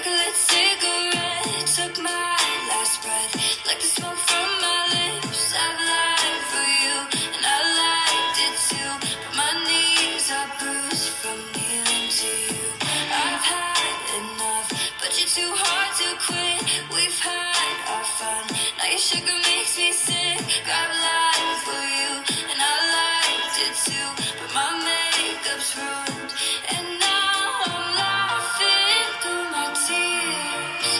like a lit cigarette. Took my last breath, like the smoke from my lips. I've lied for you, and I liked it too. But my knees are bruised from kneeling to you. I've had enough, but you're too hard to quit. We've had our fun, now your sugar makes me sick. I've lied for you, and I liked it too. But my makeup's ruined, and now I'm laughing through my tears.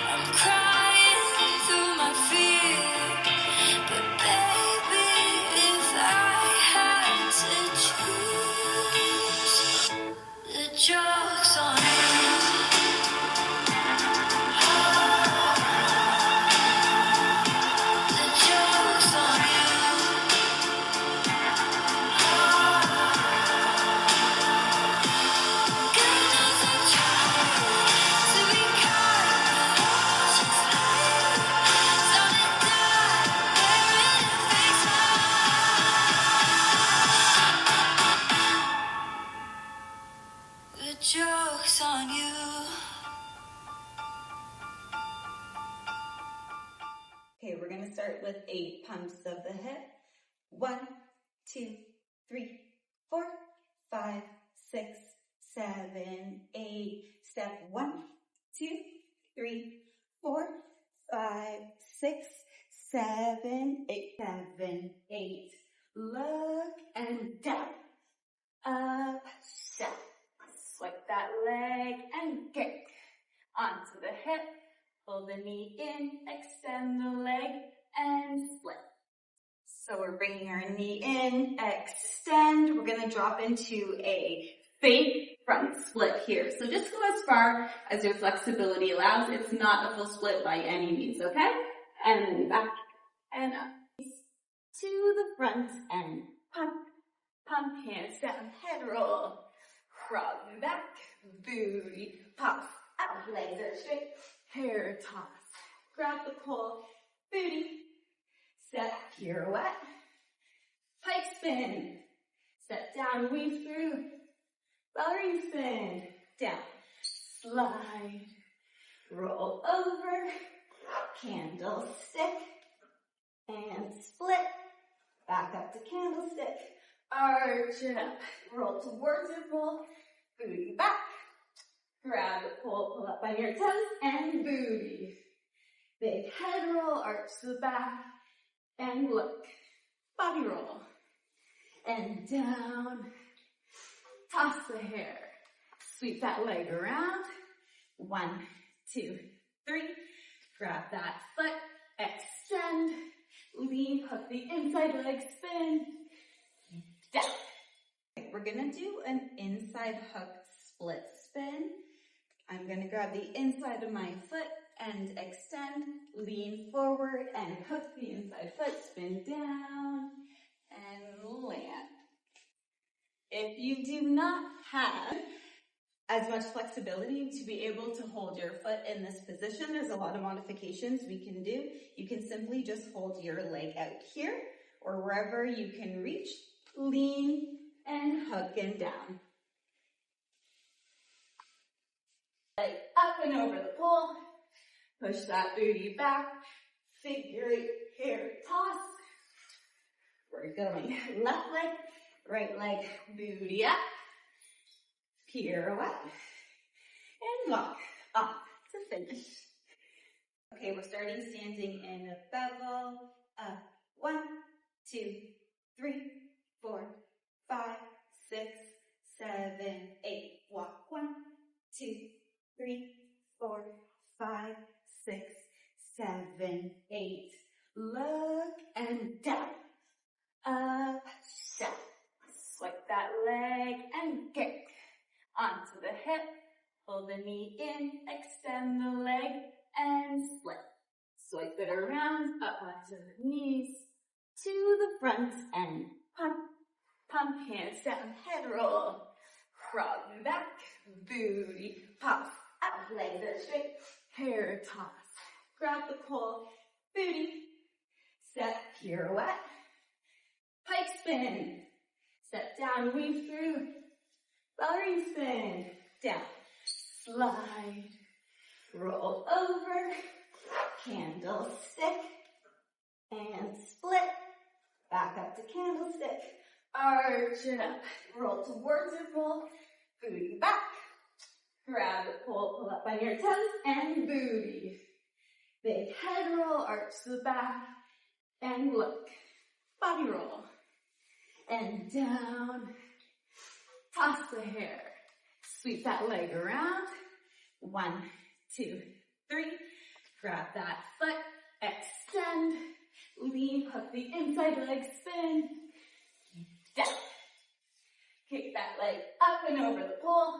I'm crying through my fear. But baby, if I had to choose, the joke's on you. The joke's on you. God knows I tried to be kind, but I just hate. Don't it die wearing a fake smile? The joke's on you. Okay, we're going to start with 8 pumps of the hip. 1, 2, 3, 4, 5, 6, 7, 8. Step 1, 2, 3, 4, 5, 6, 7, 8. 7, 8. Look and down. Up, step. Swipe that leg and kick. Onto the hip. Pull the knee in, extend the leg, and split. So we're bringing our knee in, extend. We're going to drop into a fake front split here. So just go as far as your flexibility allows. It's not a full split by any means, okay? And then back and up. To the front and pump, pump, hands down, head roll. Frog back, booty pops out, legs are straight. Hair toss, grab the pole, booty, step, pirouette, pike spin, step down, weave through, ballerina spin, down, slide, roll over, candlestick, and split, back up to candlestick, arch it up, roll towards your pole, booty back, grab the pole, pull up on your toes, and booty. Big head roll, arch the back, and look. Body roll. And down. Toss the hair. Sweep that leg around. 1, 2, 3. Grab that foot. Extend. Lean, hook the inside leg, spin. Down. Okay, we're going to do an inside hook split spin. I'm going to grab the inside of my foot and extend, lean forward and hook the inside foot, spin down and land. If you do not have as much flexibility to be able to hold your foot in this position, there's a lot of modifications we can do. You can simply just hold your leg out here or wherever you can reach, lean and hook and down. Leg up and over the pole, push that booty back, figure 8 hair toss. We're going left leg, right leg, booty up, pirouette, and walk off to finish. Okay, we're starting standing in a bevel. 1, 2, 3, 4, 5, 6, 7, 8. Walk 1, 2, 3, 4, 5, 6, 7, 8. Look and down. Up, step. Swipe that leg and kick. Onto the hip. Pull the knee in, extend the leg, and split. Swipe it around, up onto the knees, to the front, and pump, pump, hands down, head roll. Frog back, booty pops out, legs are straight, hair toss. Grab the pole, booty, step, pirouette, pike spin, step down, weave through, ballerina spin, down, slide, roll over, candlestick, and split, back up to candlestick, arch it up, roll towards it, roll, booty back, grab it, pull up on your toes, and booty. Big head roll, arch the back, and look, body roll, and down, toss the hair, sweep that leg around, 1, 2, 3, grab that foot, extend, lean, hook the inside leg, spin, down, kick that leg up and over the pole,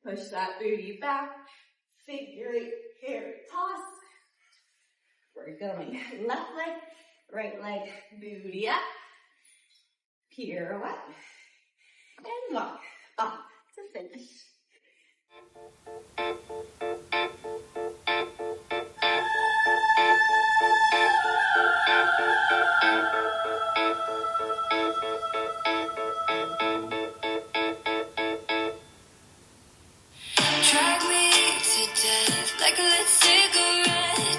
push that booty back, figure 8 hair toss. We're going left leg, right leg, booty up, pirouette, and walk up to finish. Drag me to death like a lit cigarette.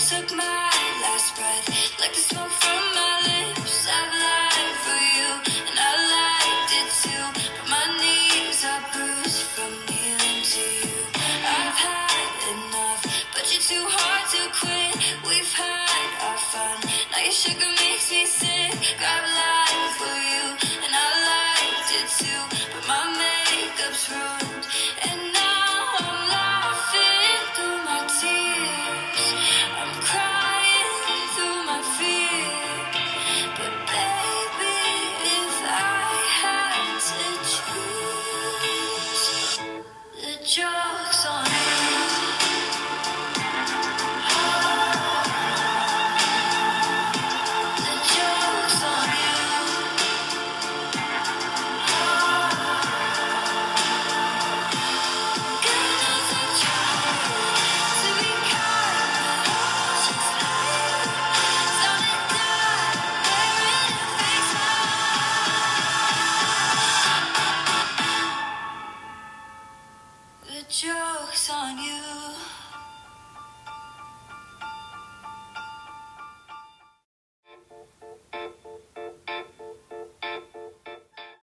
Took my last breath like the smoke from my lips. I've lied for you and I liked it too, but my knees are bruised from kneeling to you. I've had enough, but you're too hard to quit. We've had our fun, now your sugar makes me sick. I've lied for you and I liked it too.